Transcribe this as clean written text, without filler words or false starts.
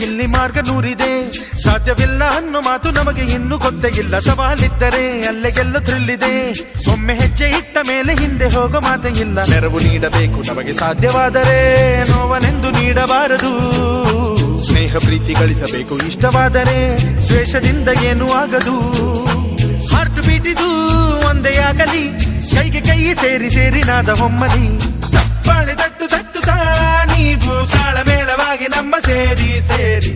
ಇಲ್ಲಿ ಮಾರ್ಗ ನೂರಿದೆ, ಸಾಧ್ಯವಿಲ್ಲ ಅನ್ನೋ ಮಾತು ನಮಗೆ ಇನ್ನು ಗೊತ್ತೇ ಇಲ್ಲ. ಸವಾಲಿದ್ದರೆ ಅಲ್ಲೇ ಗೆಲ್ಲೋ ಥ್ರಿಲ್ಲಿದೆ, ಒಮ್ಮೆ ಹೆಜ್ಜೆ ಇಟ್ಟ ಮೇಲೆ ಹಿಂದೆ ಹೋಗೋ ಮಾತೇ ಇಲ್ಲ. ನೆರವು ನೀಡಬೇಕು ನಮಗೆ ಸಾಧ್ಯವಾದರೆ, ನೋವನೆಂದು ನೀಡಬಾರದು. ಸ್ನೇಹ ಪ್ರೀತಿ ಗಳಿಸಬೇಕು ಇಷ್ಟವಾದರೆ, ದ್ವೇಷದಿಂದ ಏನೂ ಆಗದು. ಹಾರ್ಟ್ ಬೀಟಿದು ಒಂದೇ ಆಗಲಿ, ಕೈಗೆ ಕೈ ಸೇರಿ ಸೇರಿ ನಾದ ಹೊಮ್ಮಲಿ. ತಪ್ಪಾಳೆ ತಟ್ಟು ತಟ್ಟು ನೀವು ತಾಳಮೇಳವಾಗಿ ನಮ್ಮ ಸೇರಿ ಸೇರಿ